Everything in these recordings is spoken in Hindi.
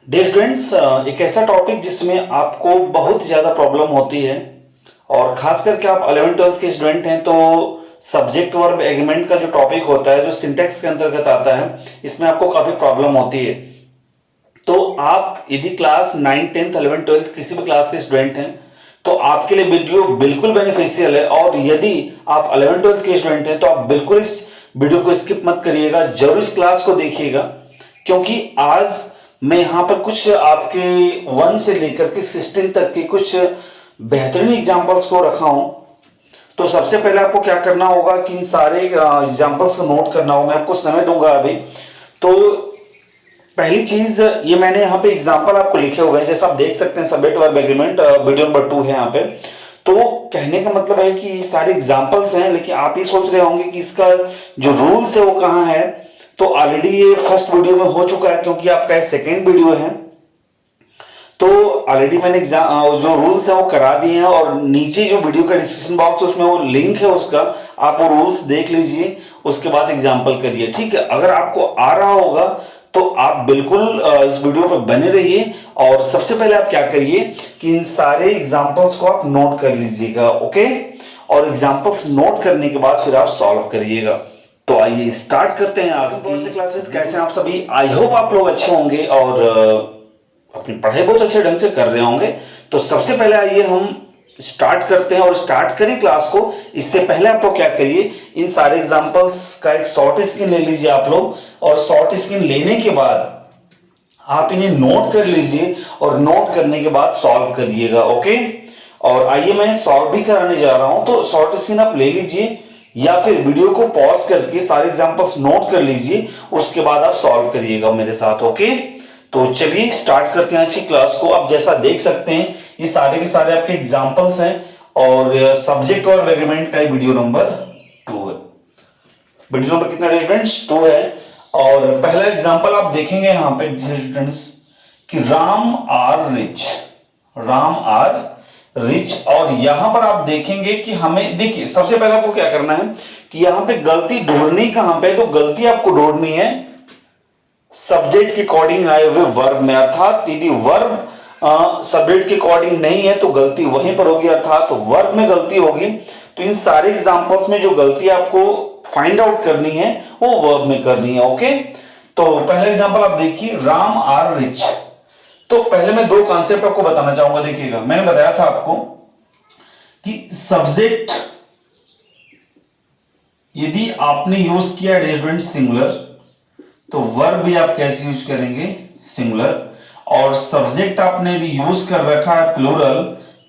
डियर स्टूडेंट्स, एक ऐसा टॉपिक जिसमें आपको बहुत ज़्यादा प्रॉब्लम होती है और खास करके आप 11th-12th के स्टूडेंट हैं तो सब्जेक्ट वर्ब एग्रीमेंट का जो टॉपिक होता है जो सिंटेक्स के अंतर्गत आता है, इसमें आपको काफ़ी प्रॉब्लम होती है। तो आप यदि क्लास 9, 10th, 11th, 12th किसी भी क्लास के स्टूडेंट हैं तो आपके लिए वीडियो बिल्कुल बेनिफिशियल है। और यदि आप 11th, 12th के स्टूडेंट हैं तो आप बिल्कुल इस वीडियो को स्किप मत करिएगा, जरूर इस क्लास को देखिएगा, क्योंकि आज मैं यहाँ पर कुछ आपके 1 से लेकर के 16 तक के कुछ बेहतरीन एग्जाम्पल्स को रखा हूं। तो सबसे पहले आपको क्या करना होगा कि इन सारे एग्जाम्पल्स को नोट करना होगा। मैं आपको समय दूंगा अभी। तो पहली चीज, ये मैंने यहाँ पे एग्जाम्पल आपको लिखे हुए हैं, जैसा आप देख सकते हैं subject verb agreement video number 2 है यहाँ पे। तो कहने का मतलब है कि सारे एग्जाम्पल्स हैं, लेकिन आप ये सोच रहे होंगे कि इसका जो रूल्स है वो कहाँ है। तो ऑलरेडी ये फर्स्ट वीडियो में हो चुका है, क्योंकि आपका सेकेंड वीडियो है। तो ऑलरेडी मैंने जो रूल्स है वो करा दिए हैं, और नीचे जो वीडियो का डिस्क्रिप्शन बॉक्स है उसमें वो लिंक है उसका, आप वो रूल्स देख लीजिए, उसके बाद एग्जाम्पल करिए। ठीक है, अगर आपको आ रहा होगा तो आप बिल्कुल इस वीडियो पर बने रहिए। और सबसे पहले आप क्या करिए कि इन सारे एग्जाम्पल्स को आप नोट कर लीजिएगा, ओके। और एग्जाम्पल्स नोट करने के बाद फिर आप सॉल्व करिएगा। तो आइए स्टार्ट करते हैं आज की क्लासेस। कैसे आप सभी? आई होप आप लोग अच्छे होंगे और अपनी पढ़ाई बहुत अच्छे ढंग से कर रहे होंगे। तो सबसे पहले आइए हम स्टार्ट करते हैं, और स्टार्ट करें क्लास को। इससे पहले आप लोग क्या करिए, इन सारे एग्जांपल्स का एक शॉर्ट स्क्रीन ले लीजिए आप लोग, और शॉर्ट स्क्रीन लेने के बाद आप इन्हें नोट कर लीजिए, और नोट करने के बाद सॉल्व करिएगा, ओके। और आइए मैं सॉल्व भी कराने जा रहा हूं, तो शॉर्ट स्क्रीन आप ले लीजिए या फिर वीडियो को पॉज करके सारे एग्जांपल्स नोट कर लीजिए, उसके बाद आप सॉल्व करिएगा मेरे साथ, ओके। तो चलिए स्टार्ट करते हैं अच्छी क्लास को। आप जैसा देख सकते हैं ये सारे के सारे आपके एग्जांपल्स हैं, और सब्जेक्ट और एग्रीमेंट का वीडियो नंबर 2 है। वीडियो नंबर कितना है स्टूडेंट्स? 2 है। और पहला एग्जांपल आप देखेंगे यहाँ पे स्टूडेंट्स कि Ram are rich, Ram are rich. और यहां पर आप देखेंगे कि हमें, देखिए सबसे पहले आपको क्या करना है कि यहां पे गलती ढूंढनी कहां पे, तो गलती आपको ढूंढनी है सब्जेक्ट के अकॉर्डिंग आए हुए वर्ब में। अर्थात यदि वर्ब सब्जेक्ट के अकॉर्डिंग नहीं है तो गलती वहीं पर होगी, अर्थात वर्ब में गलती होगी। तो इन सारे एग्जांपल्स में जो गलती आपको फाइंड आउट करनी है वो वर्ब में करनी है, ओके। तो पहला एग्जांपल आप देखिए, राम आर रिच। तो पहले मैं 2 कॉन्सेप्ट आपको बताना चाहूंगा। देखिएगा, मैंने बताया था आपको कि सब्जेक्ट यदि आपने यूज किया स्टूडेंट सिंगुलर, तो वर्ब भी आप कैसे यूज करेंगे? सिंगुलर। और सब्जेक्ट आपने यदि यूज कर रखा है प्लूरल,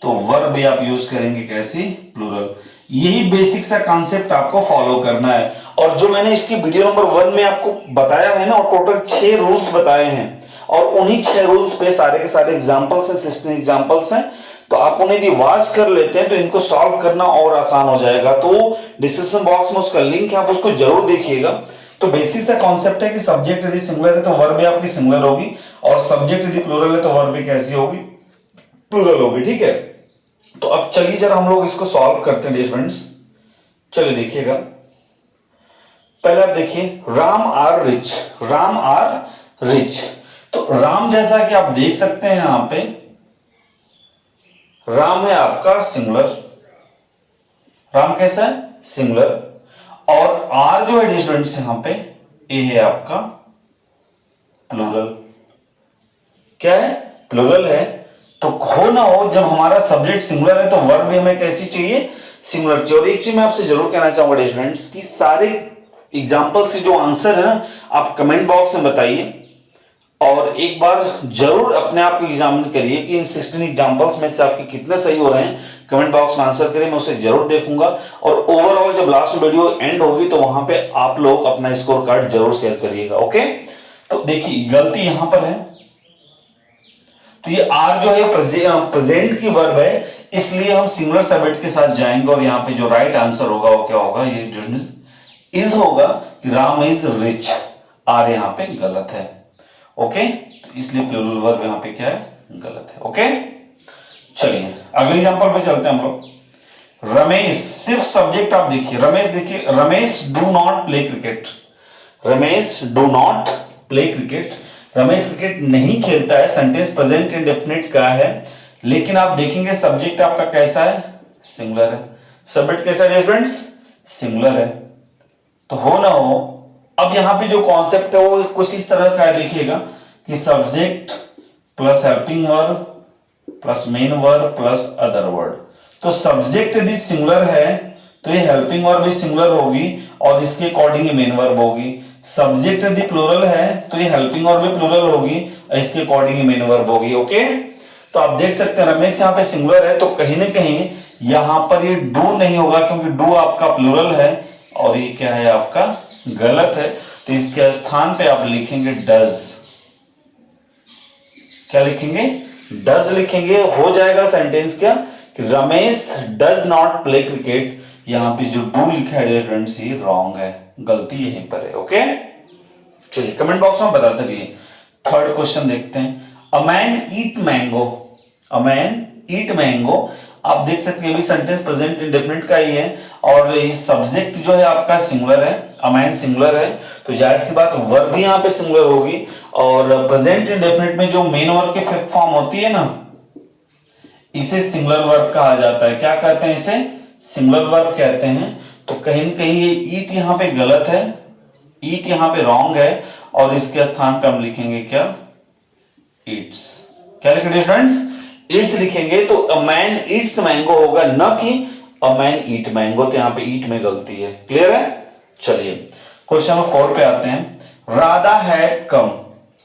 तो वर्ब भी आप यूज करेंगे कैसे? प्लूरल। यही बेसिक सा कॉन्सेप्ट आपको फॉलो करना है। और जो मैंने इसकी वीडियो नंबर 1 में आपको बताया है ना, और टोटल 6 रूल्स बताए हैं, और उन्हीं 6 रूल्स पे सारे के सारे एग्जांपल्स हैं, 16 एग्जांपल्स हैं। तो आप उन्हें यदि वॉच कर लेते हैं तो इनको सॉल्व करना और आसान हो जाएगा। तो डिस्क्रिप्शन बॉक्स में उसका लिंक है, आप उसको जरूर देखिएगा। तो बेसिक सा कॉन्सेप्ट है कि सब्जेक्ट यदि सिंगुलर है तो वर्ब भी आपकी सिंगुलर होगी, और सब्जेक्ट यदि प्लूरल है तो वर्ब भी कैसी होगी? प्लूरल होगी, ठीक है। तो अब चलिए जरा हम लोग इसको सॉल्व करते हैं स्टूडेंट्स। चलिए देखिएगा, पहले आप देखिए Ram are rich, Ram are rich. तो राम जैसा कि आप देख सकते हैं यहां पे राम है आपका सिंगुलर, राम कैसा है? सिंगुलर। और आर जो है स्टूडेंट्स यहां पे ए है आपका प्लूरल। क्या है? प्लूरल है। तो हो ना हो, जब हमारा सब्जेक्ट सिंगुलर है तो वर्ब भी हमें कैसी चाहिए? सिंगुलर चाहिए। और एक चीज मैं आपसे जरूर कहना चाहूंगा स्टूडेंट्स कि सारे एग्जांपल्स के जो आंसर है ना, आप कमेंट बॉक्स में बताइए, और एक बार जरूर अपने आप को एग्जामिन करिए कि इन 16 एग्जांपल्स में से आपके कितने सही हो रहे हैं। कमेंट बॉक्स में आंसर करें, मैं उसे जरूर देखूंगा। और ओवरऑल जब लास्ट वीडियो एंड होगी तो वहां पे आप लोग अपना स्कोर कार्ड जरूर शेयर करिएगा, ओके। तो देखिए गलती यहां पर है, तो ये आर जो है प्रेजेंट की वर्ब है, इसलिए हम सिंगुलर सब्जेक्ट के साथ जाएंगे, और यहाँ पे जो राइट आंसर होगा वो क्या होगा? ये इज होगा कि राम इज रिच। आर यहाँ पे गलत है, ओके। तो इसलिए प्लूरल वर्ब यहाँ पे क्या है? गलत है, ओके। चलिए अगले एग्जांपल पे चलते हैं हम लोग। रमेश, सिर्फ सब्जेक्ट आप देखिए, रमेश देखिए, Ramesh do not play cricket, Ramesh do not play cricket. Ramesh cricket नहीं खेलता है, सेंटेंस प्रेजेंट इंडेफिनिट का है, लेकिन आप देखेंगे सब्जेक्ट आपका कैसा है, सिंगुलर है। सब्जेक्ट कैसा है स्टूडेंट्स, सिंगुलर है। तो हो ना हो, अब यहां पे जो कॉन्सेप्ट है वो कुछ इस तरह का लिखिएगा कि subject plus helping verb plus main verb plus other word. तो सब्जेक्ट यदि सिंगुलर है तो ये हेल्पिंग वर्ब भी सिंगुलर होगी और इसके अकॉर्डिंग मेन वर्ब होगी। सब्जेक्ट यदि प्लूरल है तो ये हेल्पिंग वर्ब भी प्लूरल होगी और इसके अकॉर्डिंग मेन वर्ब होगी। ओके, तो आप देख सकते हैं रमेश यहाँ पे सिंगुलर है, तो कहीं ना कहीं यहां पर ये डू नहीं होगा, क्योंकि डू आपका प्लूरल है और ये क्या है आपका गलत है। तो इसके स्थान पे आप लिखेंगे डज। क्या लिखेंगे, डज लिखेंगे। हो जाएगा सेंटेंस क्या कि Ramesh does not play cricket. यहां पे जो डू लिखा है स्टूडेंट्स ये रॉन्ग है, गलती यहीं पर है। ओके, चलिए कमेंट बॉक्स में बताते रहिए। थर्ड क्वेश्चन देखते हैं। A man eat mango, a man eat mango. आप देख सकते हैं अभी सेंटेंस प्रेजेंट इंडेफिनिट का ही है और ये सब्जेक्ट जो है आपका सिंगुलर है, अ मैन सिंगुलर है, तो जाहिर सी बात वर्ब भी यहाँ पे सिंगुलर होगी। और प्रेजेंट इंडेफिनिट में जो मेन वर्ब की फिफ्थ फॉर्म होती है ना, इसे सिंगुलर वर्ब कहा जाता है। क्या कहते हैं इसे, सिंगुलर वर्ब कहते हैं। तो कहीं न कहीं ये ईट यहाँ पे गलत है, ईट यहाँ पे रॉन्ग है और इसके स्थान पे हम लिखेंगे क्या, ईट्स। क्या लिखेंगे स्टूडेंट्स, ईट्स लिखेंगे। तो अ मैन ईट्स मैंगो होगा, न कि अ मैन ईट मैंगो। तो यहाँ पे ईट में गलती है। क्लियर है। चलिए क्वेश्चन नंबर 4 पे आते हैं। Radha had come,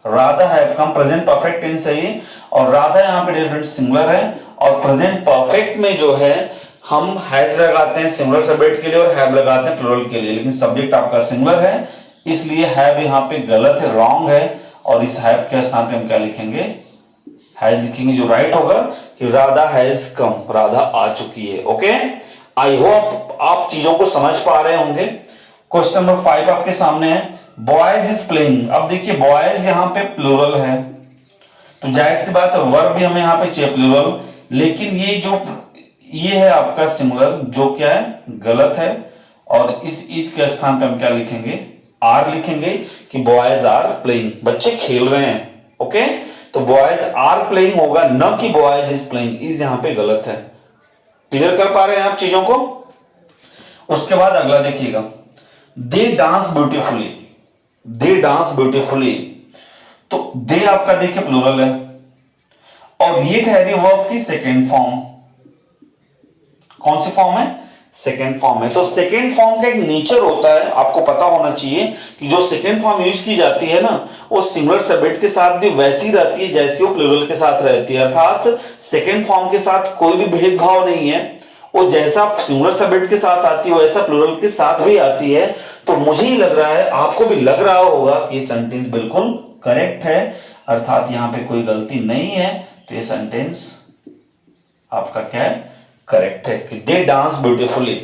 Radha have come present perfect tense है ये, और राधा यहाँ पे स्टूडेंट सिंगुलर है और प्रेजेंट परफेक्ट में जो है हम हैज लगाते हैं सिंगुलर सब्जेक्ट के लिए और हैव लगाते हैं प्लूरल के लिए, लेकिन सब्जेक्ट आपका सिंगुलर है इसलिए हैव यहाँ पे गलत है, रॉन्ग है। और इस हैव के स्थान पे हम क्या लिखेंगे, हैज लिखेंगे, जो राइट होगा कि राधा हैज कम, राधा आ चुकी है। ओके, आई होप आप चीजों को समझ पा रहे होंगे। क्वेश्चन नंबर 5 आपके सामने है। Boys is playing. अब देखिए बॉयज यहाँ पे प्लूरल है, तो जाहिर सी बात है वर्ब भी हमें यहाँ पे चाहिए प्लूरल, लेकिन ये है आपका सिंगुलर, जो क्या है गलत है। और इस के स्थान पे हम क्या लिखेंगे, आर लिखेंगे कि बॉयज आर प्लेइंग, बच्चे खेल रहे हैं। ओके, तो बॉयज आर प्लेइंग होगा, न कि बॉयज इज प्लेइंग। इज यहाँ पे गलत है। क्लियर कर पा रहे हैं आप चीजों को। उसके बाद अगला देखिएगा, दे डांस ब्यूटीफुली, दे डांस ब्यूटीफुली। तो दे आपका देखिए प्लूरल है और ये ठहरी वर्ब की सेकेंड फॉर्म। कौन सी फॉर्म है, सेकेंड फॉर्म है। तो सेकेंड फॉर्म का एक नेचर होता है, आपको पता होना चाहिए कि जो सेकेंड फॉर्म यूज की जाती है ना, वो सिंगुलर सब्जेक्ट के साथ भी वैसी रहती है जैसी वो प्लूरल के साथ रहती है। अर्थात सेकेंड फॉर्म के साथ कोई भी भेदभाव नहीं है, वो जैसा सिंगुलर सब्जेक्ट के साथ आती है वैसा प्लूरल के साथ भी आती है। तो मुझे ही लग रहा है, आपको भी लग रहा होगा कि ये सेंटेंस बिल्कुल करेक्ट है, अर्थात यहां पे कोई गलती नहीं है। तो ये सेंटेंस आपका क्या है, करेक्ट है कि दे डांस ब्यूटीफुली।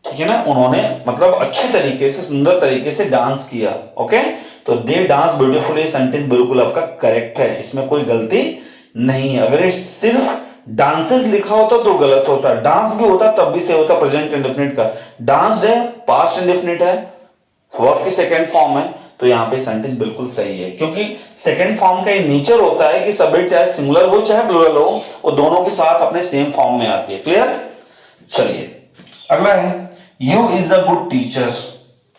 ठीक है ना, उन्होंने मतलब अच्छे तरीके से, सुंदर तरीके से डांस किया। ओके, तो दे डांस ब्यूटीफुली सेंटेंस बिल्कुल आपका करेक्ट है, इसमें कोई गलती नहीं है। अगर ये सिर्फ डांसेस लिखा होता तो गलत होता, डांस भी होता तब भी सही होता। प्रेजेंट इंडेफिनिट का डांस है, पास्ट इंडेफिनिट है, वर्ब की सेकंड फॉर्म है, तो यहाँ पे सेंटेंस बिल्कुल सही है, क्योंकि सेकंड फॉर्म का ये नेचर होता है कि सब्जेक्ट चाहे सिंगुलर हो चाहे प्लूरल हो, वो दोनों के साथ अपने सेम फॉर्म में आती है। क्लियर। चलिए अगला है, you is a good teacher.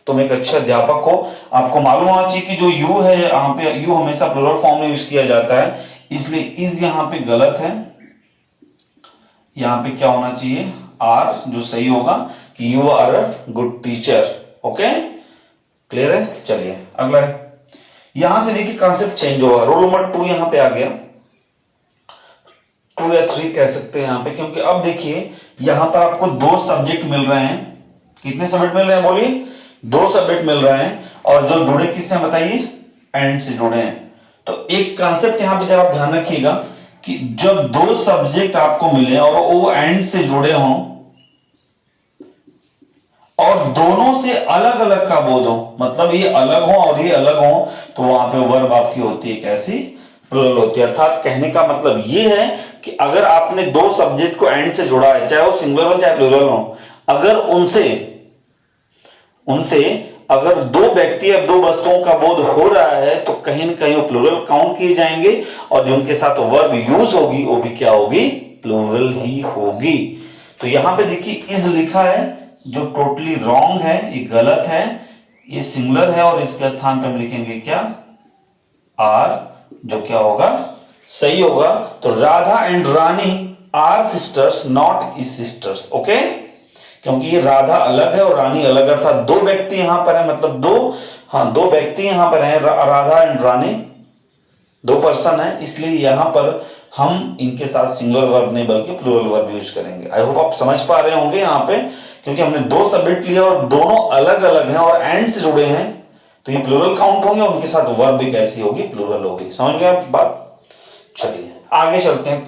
तुम एक अच्छे अध्यापक हो। आपको मालूम होना चाहिए कि जो यू है यहाँ पे, यू हमेशा प्लूरल फॉर्म में यूज किया जाता है, इसलिए इज यहाँ पे गलत है। यहाँ पे क्या होना चाहिए, आर, जो सही होगा कि you are a good teacher. Okay, clear है। चलिए अगला है, यहां से देखिए कॉन्सेप्ट चेंज होगा। रोल नंबर 2 यहां पे आ गया, 2 या 3 कह सकते हैं यहां पे, क्योंकि अब देखिए यहां पर आपको 2 सब्जेक्ट मिल रहे हैं। कितने सब्जेक्ट मिल रहे हैं बोलिए, 2 सब्जेक्ट मिल रहे हैं, और जो जुड़े किससे बताइए, एंड से जुड़े हैं। तो एक कॉन्सेप्ट यहां पे जरा आप ध्यान रखिएगा कि जब 2 सब्जेक्ट आपको मिले और वो एंड से जुड़े हों और दोनों से अलग अलग का बोध हो, मतलब ये अलग हो और ये अलग हो, तो वहां पे वर्ब आपकी होती है कैसी, प्लूरल होती है। अर्थात कहने का मतलब ये है कि अगर आपने 2 सब्जेक्ट को एंड से जोड़ा है, चाहे वो सिंगुलर हो चाहे प्लूरल हो, अगर उनसे अगर दो व्यक्ति अब दो वस्तुओं का बोध हो रहा है तो कहीं ना कहीं वो प्लूरल काउंट किए जाएंगे और जो उनके साथ वर्ब यूज होगी वो भी क्या होगी, प्लूरल ही होगी। तो यहां पे देखिए इज लिखा है जो टोटली रॉन्ग है, ये गलत है, ये सिंगुलर है और इसके स्थान पे हम लिखेंगे क्या, आर, जो क्या होगा, सही होगा। तो Radha and Rani are sisters not is sisters, okay, क्योंकि ये राधा अलग है और रानी अलग है, अर्थात दो व्यक्ति यहां पर है, मतलब दो व्यक्ति यहां पर हैं, राधा एंड रानी, दो पर्सन है, इसलिए यहां पर हम इनके साथ सिंगुलर वर्ब नहीं बल्कि प्लूरल वर्ब यूज करेंगे। आई होप आप समझ पा रहे होंगे यहाँ पे, क्योंकि हमने दो सब्जेक्ट लिया और दोनों अलग अलग हैं और एंड से जुड़े हैं, तो ये प्लूरल काउंट होंगे और उनके साथ वर्ब भी कैसी होगी, प्लूरल होगी। समझ गए आप बात? चलिए आगे चलते हैं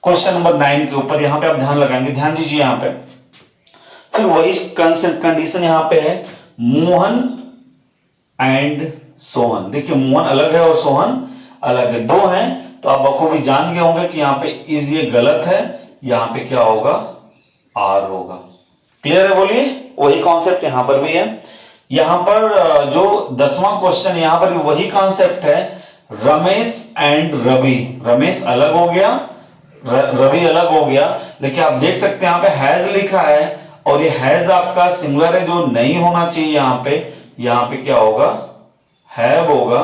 क्वेश्चन नंबर 9 के ऊपर। यहाँ पे आप ध्यान लगाएंगे, ध्यान दीजिए यहाँ पे, फिर वही कंडीशन यहाँ पे है, मोहन एंड सोहन। देखिए मोहन अलग है और सोहन अलग है, दो हैं, तो आप बखूबी जान गए होंगे कि यहाँ पे इज ये गलत है, यहाँ पे क्या होगा, आर होगा। क्लियर है? बोलिए। वही कॉन्सेप्ट यहां पर भी है। यहां पर जो 10वां क्वेश्चन यहां पर वही कॉन्सेप्ट है, रमेश एंड रवि। रमेश अलग हो गया, रवि अलग हो गया, लेकिन आप देख सकते हैं यहां पे हैज लिखा है और ये हैज आपका सिंगुलर है जो नहीं होना चाहिए यहां पे क्या होगा, हैव होगा,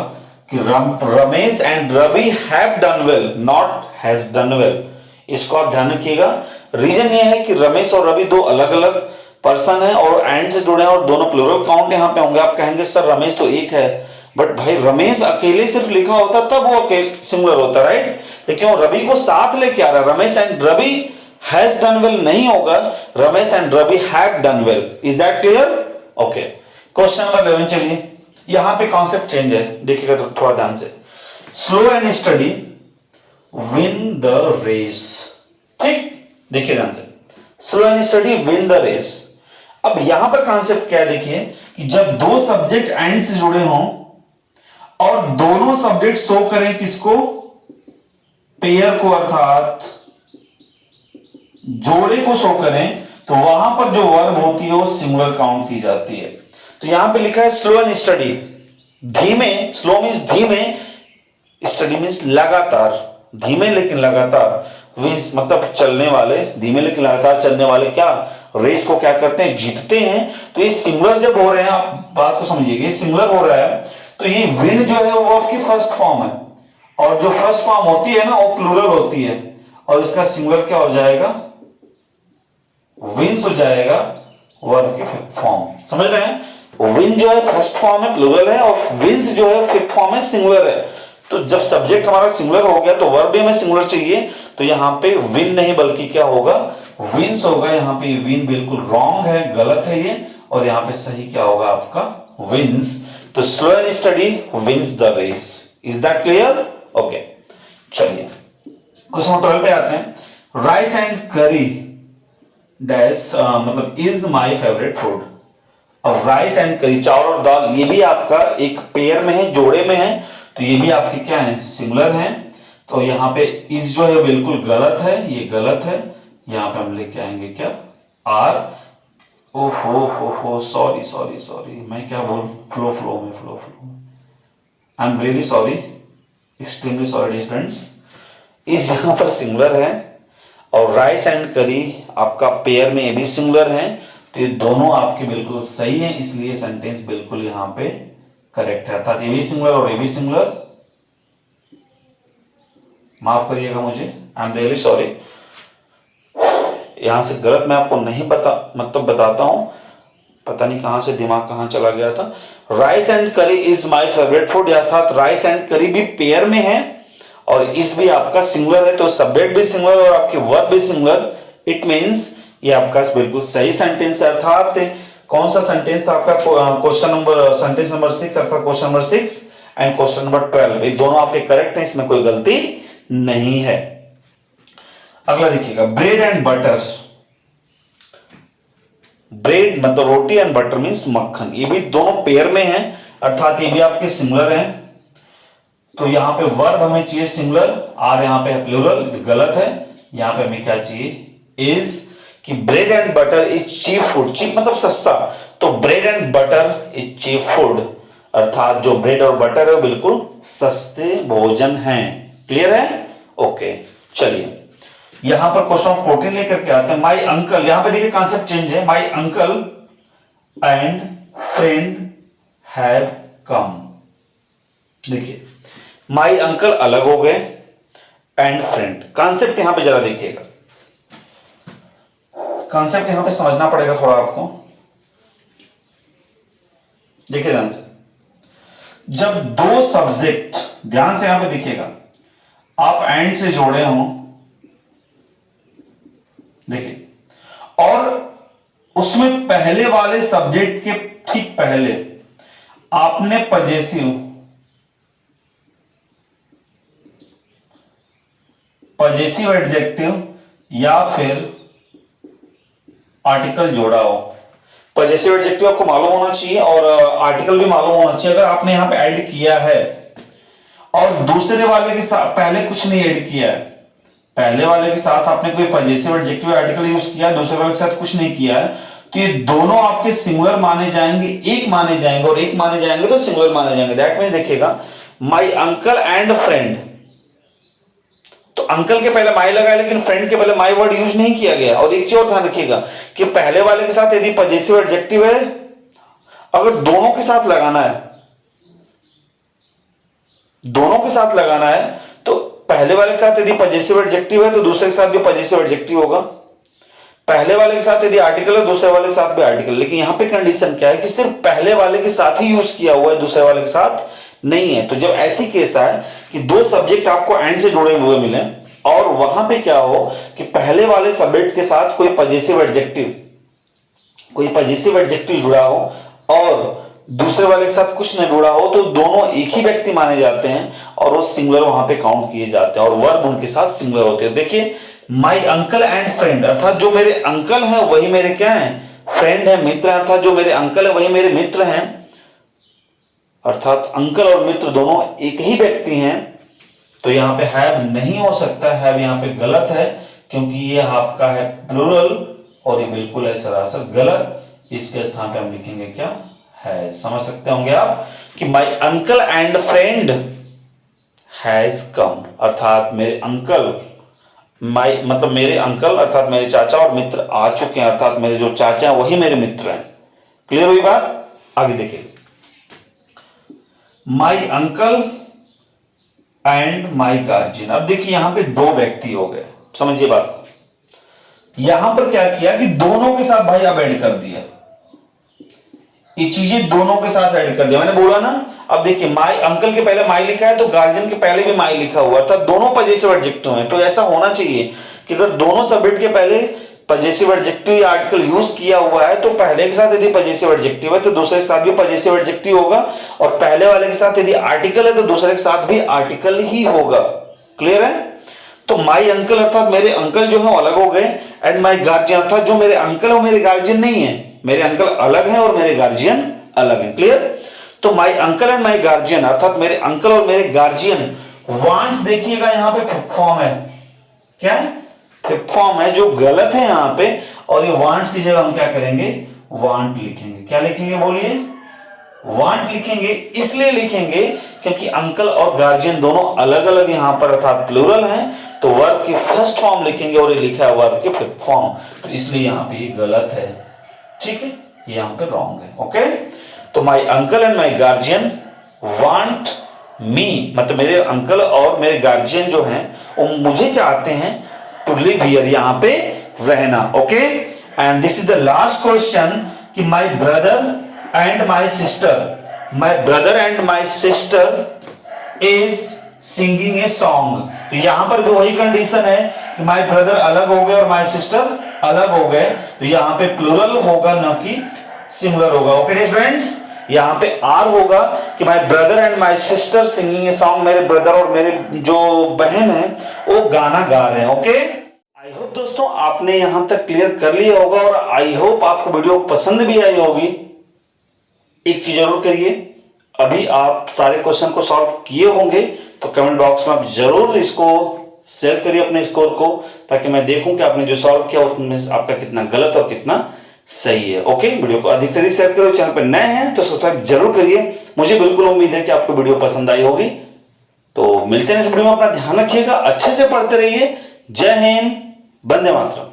कि Ramesh and Ravi have done well, not has done well. इसको आप ध्यान रखिएगा। रीजन ये है कि रमेश और रवि दो अलग अलग पर्सन है और एंड से जुड़े हैं और दोनों प्लूरल काउंट यहां पे होंगे। आप कहेंगे सर रमेश तो एक है, बट भाई रमेश अकेले सिर्फ लिखा होता तब वो सिंगुलर होता, राइट, लेकिन वो रवि को साथ लेके आ रहा है। Ramesh and Ravi has done well नहीं होगा, Ramesh and Ravi have done well. Is that clear? Okay, question number 11 चलिए। यहां पे कॉन्सेप्ट चेंज है, देखिएगा तो थोड़ा ध्यान से। Slow and steady win the race. ठीक, देखिए ध्यान से, slow and steady win the race. अब यहां पर कॉन्सेप्ट क्या है, देखिए कि जब दो सब्जेक्ट एंड से जुड़े हों और दोनों सब्जेक्ट शो करें किसको, पेयर को, अर्थात जोड़े को शो करें, तो वहां पर जो वर्ब होती है वो सिंगुलर काउंट की जाती है। तो यहां पे लिखा है स्लो एंड स्टडी, धीमे, स्लो मीन्स धीमे, स्टडी मीन्स लगातार, धीमे लेकिन लगातार, विंस मतलब चलने वाले, धीमे लेकिन लगातार चलने वाले क्या, रेस को क्या करते हैं, जीतते हैं। तो ये सिंगुलर जब हो रहे हैं, आप बात को समझिएगा, ये सिंगुलर हो रहा है तो ये विन जो है वो वर्ब की फर्स्ट फॉर्म है, और जो फर्स्ट फॉर्म होती है ना वो प्लूरल होती है, और इसका सिंगुलर क्या हो जाएगा, विंस हो जाएगा, वर्ब की फॉर्म। समझ रहे हैं? विन जो है फर्स्ट फॉर्म है, प्लूरल है, और विंस जो है फिफ्थ फॉर्म है, सिंगुलर है। तो जब सब्जेक्ट हमारा सिंगुलर हो गया तो वर्ब भी हमें सिंगुलर चाहिए, तो यहां पे विन नहीं बल्कि क्या होगा, विंस होगा। यहां पे विन बिल्कुल रॉन्ग है, गलत है ये, और यहां पे सही क्या होगा आपका, विंस। तो slow and steady wins the race. Is that clear? Okay, चलिए क्वेश्चन नंबर 12 पे आते हैं। राइस एंड करी डैश मतलब इज माय फेवरेट फूड। अब राइस एंड करी, चावल और दाल, ये भी आपका एक पेयर में है, जोड़े में है, तो ये भी आपके क्या है, सिंगुलर है। तो यहाँ पे इस जो है बिल्कुल गलत है, ये गलत है। यहाँ पे हम लेके आएंगे क्या, आर। ओहो, सॉरी, मैं क्या बोल, फ्लो में I am really sorry, extremely sorry students. इस यहाँ पर सिंगुलर है और राइस एंड करी आपका पेयर में ये भी सिंगुलर है, तो ये दोनों आपके बिल्कुल सही है, इसलिए सेंटेंस बिल्कुल यहाँ पे करेक्ट है, अर्थात ये भी सिंगुलर और ये भी सिंगुलर। माफ करिएगा मुझे, आई एम रियली सॉरी, यहां से गलत मैं आपको नहीं बताता हूं, पता नहीं कहां से दिमाग कहां चला गया था। राइस एंड करी इज माय फेवरेट फूड, अर्थात राइस एंड करी भी पेयर में है और इस भी आपका सिंगुलर है, तो सब्जेक्ट भी सिंगुलर और आपकी वर्ब भी सिंगुलर। इट मींस ये आपका बिल्कुल सही सेंटेंस है। अर्थात कौन सा सेंटेंस था आपका, सेंटेंस नंबर 6, अर्थात question number 6 and question number 12, ये दोनों आपके करेक्ट हैं, इसमें कोई गलती नहीं है। अगला देखिएगा, ब्रेड एंड बटर। ब्रेड मतलब रोटी एंड बटर मींस मक्खन, ये भी दोनों पेयर में हैं, अर्थात ये भी आपके सिंगुलर हैं। तो यहां पे वर्ब हमें चाहिए सिंगुलर, आर यहां पे प्लूरल, गलत है। यहां पे हमें क्या चाहिए, इज, कि bread and butter is cheap food. Cheap मतलब सस्ता, तो तो bread and butter is cheap food, अर्थात जो ब्रेड और बटर है वो बिल्कुल सस्ते भोजन हैं। क्लियर है? ओके, चलिए यहां पर क्वेश्चन 14 लेकर के आते हैं। माई अंकल, यहां पे देखिए कॉन्सेप्ट चेंज है। My uncle and friend have come. देखिए माई अंकल अलग हो गए एंड फ्रेंड, कॉन्सेप्ट यहां पे जरा देखिएगा, कॉन्सेप्ट यहां पे समझना पड़ेगा थोड़ा आपको। देखिए ध्यान से, जब दो सब्जेक्ट, ध्यान से यहां पे देखिएगा, आप एंड से जोड़े हों, देखिए, और उसमें पहले वाले सब्जेक्ट के ठीक पहले आपने पजेसिव एडजेक्टिव या फिर आर्टिकल जोड़ा हो। पजेसिव एडजेक्टिव आपको मालूम होना चाहिए और आर्टिकल भी मालूम होना चाहिए। अगर आपने यहां पे ऐड किया है और दूसरे वाले के साथ पहले कुछ नहीं ऐड किया है, पहले वाले के साथ आपने कोई पजेसिव एडजेक्टिव आर्टिकल यूज किया, दूसरे वाले के साथ कुछ नहीं किया है, तो ये दोनों आपके सिंगुलर माने जाएंगे, एक माने जाएंगे, और एक माने जाएंगे तो सिंगुलर माने जाएंगे। दैट मींस देखिएगा, माय अंकल एंड फ्रेंड, तो अंकल के पहले माई लगा है लेकिन फ्रेंड के पहले माई वर्ड यूज नहीं किया गया। और एक चीज और ध्यान रखिएगा कि पहले वाले के साथ यदि पजेसिव एडजेक्टिव है, अगर दोनों के साथ लगाना है, दोनों के साथ लगाना है, तो पहले वाले के साथ यदि पजेसिव एडजेक्टिव है तो दूसरे के साथ भी पजेसिव एडजेक्टिव होगा। पहले वाले के साथ यदि आर्टिकल है, दूसरे वाले के साथ भी आर्टिकल। लेकिन यहां पे कंडीशन क्या है कि सिर्फ पहले वाले के साथ ही यूज किया हुआ है, दूसरे वाले के साथ नहीं है। तो जब ऐसी केस है कि दो सब्जेक्ट आपको एंड से जुड़े हुए मिले और वहां पे क्या हो कि पहले वाले सब्जेक्ट के साथ कोई पजेसिव एडजेक्टिव जुड़ा हो और दूसरे वाले के साथ कुछ नहीं जुड़ा हो, तो दोनों एक ही व्यक्ति माने जाते हैं और वो सिंगुलर वहां पे काउंट किए जाते हैं और वर्ब उनके साथ सिंगुलर होते हैं। देखिए, माई अंकल एंड फ्रेंड, अर्थात जो मेरे अंकल हैं वही मेरे क्या हैं, फ्रेंड है, मित्र, अर्थात जो मेरे अंकल है वही मेरे मित्र हैं, अर्थात अंकल और मित्र दोनों एक ही व्यक्ति हैं। तो यहां पे हैव नहीं हो सकता, हैव यहां पे गलत है क्योंकि ये आपका है प्लूरल और ये बिल्कुल है सरासर गलत। इसके स्थान पे हम लिखेंगे क्या, है। समझ सकते होंगे आप कि my uncle and friend has come, अर्थात मेरे अंकल, मतलब मेरे अंकल अर्थात मेरे चाचा और मित्र आ चुके हैं, अर्थात मेरे जो चाचा हैं वही मेरे मित्र हैं। क्लियर हुई बात? आगे देखिए, my uncle and my guardian. अब देखिए यहां पे दो व्यक्ति हो गए, समझिए बात को। यहां पर क्या किया कि दोनों के साथ भाई अब ऐड कर दिया, ये चीजें दोनों के साथ ऐड कर दिया, मैंने बोला ना। अब देखिए, माई अंकल के पहले माई लिखा है तो गार्जियन के पहले भी माई लिखा हुआ था, दोनों पजेसिव एडजेक्टिव हैं। तो ऐसा होना चाहिए कि अगर दोनों सब्जेक्ट के पहले पजेसिव एडजेक्टिव या आर्टिकल यूज किया हुआ है तो पहले के साथ यदि पजेसिव एडजेक्टिव है तो दूसरे के साथ भी पजेसिव एडजेक्टिव होगा, और पहले वाले के साथ यदि आर्टिकल है तो दूसरे के साथ भी आर्टिकल ही होगा। क्लियर है? तो माई अंकल अर्थात मेरे अंकल जो है अलग हो गए, एंड माई गार्जियन अर्थात जो मेरे अंकल है वो मेरे गार्जियन नहीं है, मेरे अंकल अलग हैं और मेरे गार्जियन अलग हैं। क्लियर? तो my uncle and my guardian अर्थात मेरे अंकल और मेरे गार्जियन, वांट्स देखिएगा यहां पे फिफ्थ फॉर्म है, क्या है, फिफ्थ फॉर्म है जो गलत है यहां पे, और ये वांट्स की जगह हम क्या करेंगे, वांट लिखेंगे। क्या लिखेंगे बोलिए? वांट लिखेंगे। इसलिए लिखेंगे क्योंकि अंकल और गार्जियन दोनों अलग अलग यहां पर अर्थात प्लूरल हैं, तो वर्ब की फर्स्ट फॉर्म लिखेंगे और ये लिखा है वर्ब के फिफ्थ फॉर्म, तो इसलिए यहां पे ये गलत है। ठीक है, ये यहां पे रॉन्ग है। ओके, तो my uncle and my guardian want me, मतलब मेरे अंकल और मेरे गार्जियन जो हैं वो मुझे चाहते हैं टू लिव हियर, यहां पे रहना। Okay, and this is the last question कि my brother and my sister is singing a song. तो यहां पर भी वही कंडीशन है कि माई ब्रदर अलग हो गए और माई सिस्टर अलग हो गए, तो यहां पे प्लूरल होगा ना कि सिंगुलर होगा। ओके फ्रेंड्स, यहां पे आर होगा कि my brother and my sister singing a song, मेरे ब्रदर और मेरे जो बहन है वो गाना गा रहे हैं। ओके, आई होप दोस्तों आपने यहां तक क्लियर कर लिया होगा और आई होप आपको वीडियो पसंद भी आई होगी। एक चीज जरूर करिए, अभी आप सारे क्वेश्चन को सॉल्व किए होंगे तो कमेंट बॉक्स में आप जरूर इसको शेयर करिए अपने स्कोर को, ताकि मैं देखूं कि आपने जो सॉल्व किया उसमें आपका कितना गलत और कितना सही है। ओके, वीडियो को अधिक से अधिक शेयर करो। चैनल पर नए हैं तो सब्सक्राइब जरूर करिए। मुझे बिल्कुल उम्मीद है कि आपको वीडियो पसंद आई होगी। तो मिलते हैं नेक्स्ट वीडियो में। अपना ध्यान रखिएगा, अच्छे से पढ़ते रहिए। जय हिंद, वंदे मातरम।